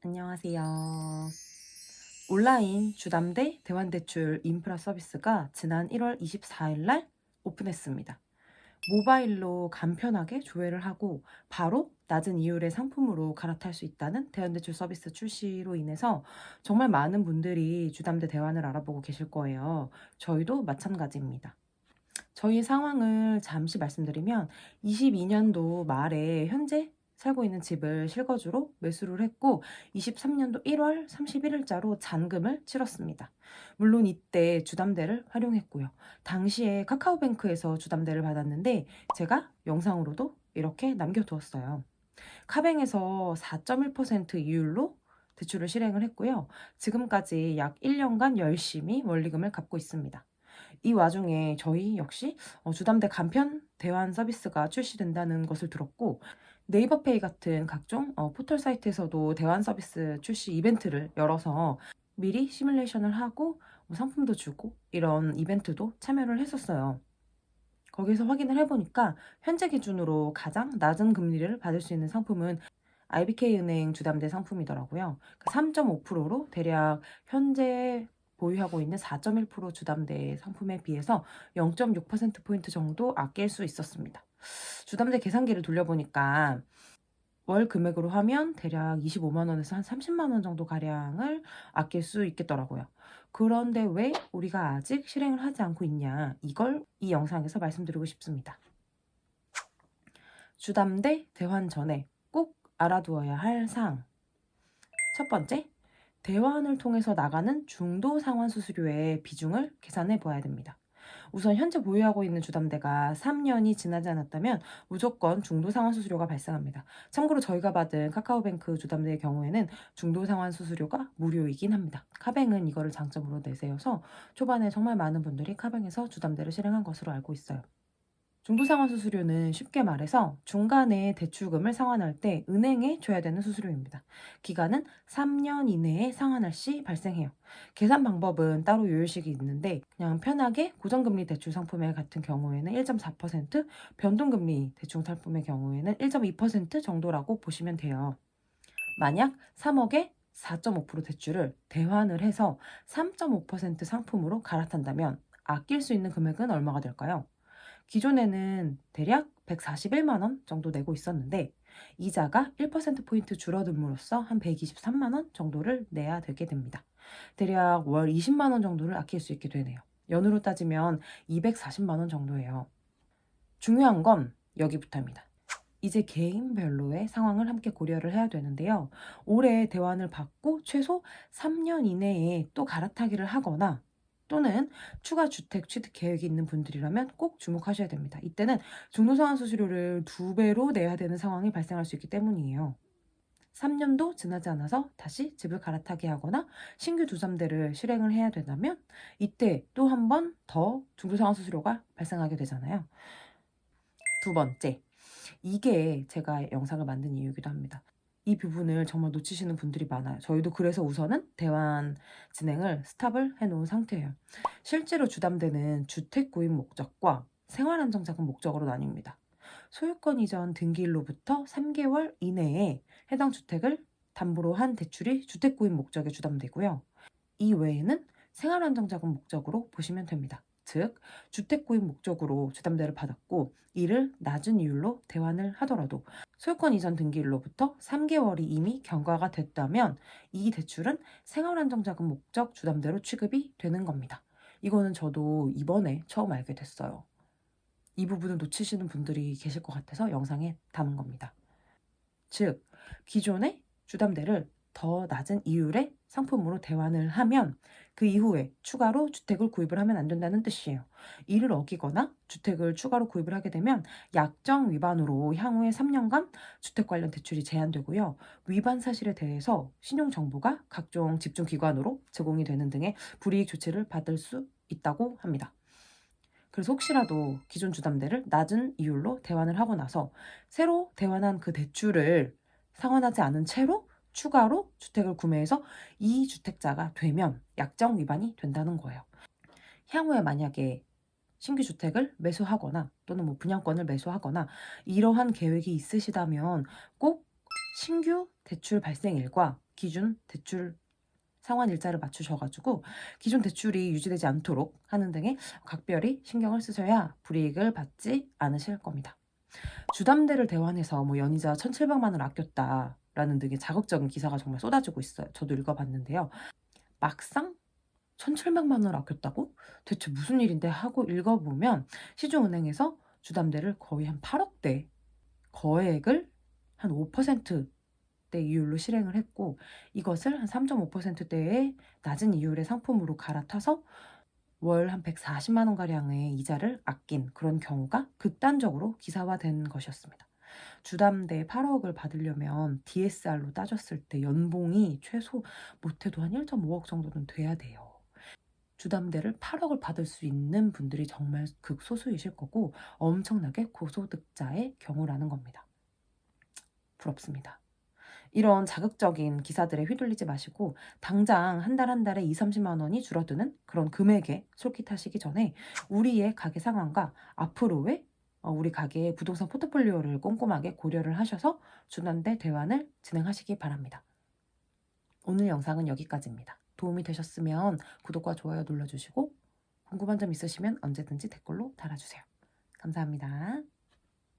안녕하세요. 온라인 주담대 대환대출 인프라 서비스가 지난 1월 24일 날 오픈했습니다. 모바일로 간편하게 조회를 하고 바로 낮은 이율의 상품으로 갈아탈 수 있다는 대환대출 서비스 출시로 인해서 정말 많은 분들이 주담대 대환을 알아보고 계실 거예요. 저희도 마찬가지입니다. 저희 상황을 잠시 말씀드리면 22년도 말에 현재 살고 있는 집을 실거주로 매수를 했고 23년도 1월 31일자로 잔금을 치렀습니다. 물론 이때 주담대를 활용했고요. 당시에 카카오뱅크에서 주담대를 받았는데 제가 영상으로도 이렇게 남겨두었어요. 카뱅에서 4.1% 이율로 대출을 실행을 했고요. 지금까지 약 1년간 열심히 원리금을 갚고 있습니다. 이 와중에 저희 역시 주담대 간편 대환 서비스가 출시된다는 것을 들었고 네이버페이 같은 각종 포털 사이트에서도 대환 서비스 출시 이벤트를 열어서 미리 시뮬레이션을 하고 뭐 상품도 주고 이런 이벤트도 참여를 했었어요. 거기서 확인을 해보니까 현재 기준으로 가장 낮은 금리를 받을 수 있는 상품은 IBK은행 주담대 상품이더라고요. 3.5%로 대략 현재 보유하고 있는 4.1% 주담대 상품에 비해서 0.6%포인트 정도 아낄 수 있었습니다. 주담대 계산기를 돌려보니까 월 금액으로 하면 대략 25만 원에서 한 30만 원 정도 가량을 아낄 수 있겠더라고요. 그런데 왜 우리가 아직 실행을 하지 않고 있냐? 이걸 이 영상에서 말씀드리고 싶습니다. 주담대 대환 전에 꼭 알아두어야 할 사항. 첫 번째, 대환을 통해서 나가는 중도 상환 수수료의 비중을 계산해 보아야 됩니다. 우선 현재 보유하고 있는 주담대가 3년이 지나지 않았다면 무조건 중도 상환 수수료가 발생합니다. 참고로 저희가 받은 카카오뱅크 주담대의 경우에는 중도 상환 수수료가 무료이긴 합니다. 카뱅은 이거를 장점으로 내세워서 초반에 정말 많은 분들이 카뱅에서 주담대를 실행한 것으로 알고 있어요. 중도상환 수수료는 쉽게 말해서 중간에 대출금을 상환할 때 은행에 줘야 되는 수수료입니다. 기간은 3년 이내에 상환할 시 발생해요. 계산 방법은 따로 요율식이 있는데 그냥 편하게 고정금리 대출 상품의 같은 경우에는 1.4%, 변동금리 대출 상품의 경우에는 1.2% 정도라고 보시면 돼요. 만약 3억에 4.5% 대출을 대환을 해서 3.5% 상품으로 갈아탄다면 아낄 수 있는 금액은 얼마가 될까요? 기존에는 대략 141만 원 정도 내고 있었는데 이자가 1%포인트 줄어듦으로써 한 123만 원 정도를 내야 되게 됩니다. 대략 월 20만 원 정도를 아낄 수 있게 되네요. 연으로 따지면 240만 원 정도예요. 중요한 건 여기부터입니다. 이제 개인별로의 상황을 함께 고려를 해야 되는데요. 올해 대환을 받고 최소 3년 이내에 또 갈아타기를 하거나 또는 추가 주택 취득 계획이 있는 분들이라면 꼭 주목하셔야 됩니다. 이때는 중도상환 수수료를 2배로 내야 되는 상황이 발생할 수 있기 때문이에요. 3년도 지나지 않아서 다시 집을 갈아타게 하거나 신규 주담대를 실행을 해야 된다면 이때 또 한 번 더 중도상환 수수료가 발생하게 되잖아요. 두 번째, 이게 제가 영상을 만든 이유이기도 합니다. 이 부분을 정말 놓치시는 분들이 많아요. 저희도 그래서 우선은 대환 진행을 스탑을 해놓은 상태예요. 실제로 주담대는 주택 구입 목적과 생활안정자금 목적으로 나뉩니다. 소유권 이전 등기일로부터 3개월 이내에 해당 주택을 담보로 한 대출이 주택 구입 목적의 주담대고요. 이 외에는 생활안정자금 목적으로 보시면 됩니다. 즉, 주택 구입 목적으로 주담대를 받았고 이를 낮은 이율로 대환을 하더라도 소유권 이전 등기일로부터 3개월이 이미 경과가 됐다면 이 대출은 생활안정자금 목적 주담대로 취급이 되는 겁니다. 이거는 저도 이번에 처음 알게 됐어요. 이 부분을 놓치시는 분들이 계실 것 같아서 영상에 담은 겁니다. 즉, 기존의 주담대를 더 낮은 이율의 상품으로 대환을 하면 그 이후에 추가로 주택을 구입을 하면 안 된다는 뜻이에요. 이를 어기거나 주택을 추가로 구입을 하게 되면 약정 위반으로 향후에 3년간 주택 관련 대출이 제한되고요. 위반 사실에 대해서 신용정보가 각종 집중기관으로 제공이 되는 등의 불이익 조치를 받을 수 있다고 합니다. 그래서 혹시라도 기존 주담대를 낮은 이율로 대환을 하고 나서 새로 대환한 그 대출을 상환하지 않은 채로 추가로 주택을 구매해서 이 주택자가 되면 약정 위반이 된다는 거예요. 향후에 만약에 신규 주택을 매수하거나 또는 뭐 분양권을 매수하거나 이러한 계획이 있으시다면 꼭 신규 대출 발생일과 기준 대출 상환 일자를 맞추셔가지고 기존 대출이 유지되지 않도록 하는 등의 각별히 신경을 쓰셔야 불이익을 받지 않으실 겁니다. 주담대를 대환해서 뭐 연이자 1,700만 원을 아꼈다라는 등의 자극적인 기사가 정말 쏟아지고 있어요. 저도 읽어봤는데요. 막상 1,700만 원을 아꼈다고? 대체 무슨 일인데 하고 읽어보면 시중은행에서 주담대를 거의 한 8억대 거액을 한 5%대 이율로 실행을 했고 이것을 한 3.5%대의 낮은 이율의 상품으로 갈아타서 월 한 140만 원가량의 이자를 아낀 그런 경우가 극단적으로 기사화된 것이었습니다. 주담대 8억을 받으려면 DSR로 따졌을 때 연봉이 최소 못해도 한 1.5억 정도는 돼야 돼요. 주담대를 8억을 받을 수 있는 분들이 정말 극소수이실 거고 엄청나게 고소득자의 경우라는 겁니다. 부럽습니다. 이런 자극적인 기사들에 휘둘리지 마시고 당장 한 달 한 달에 2-30만 원이 줄어드는 그런 금액에 솔깃하시기 전에 우리의 가게 상황과 앞으로의 우리 가게의 부동산 포트폴리오를 꼼꼼하게 고려를 하셔서 주담대 대환을 진행하시기 바랍니다. 오늘 영상은 여기까지입니다. 도움이 되셨으면 구독과 좋아요 눌러주시고 궁금한 점 있으시면 언제든지 댓글로 달아주세요. 감사합니다.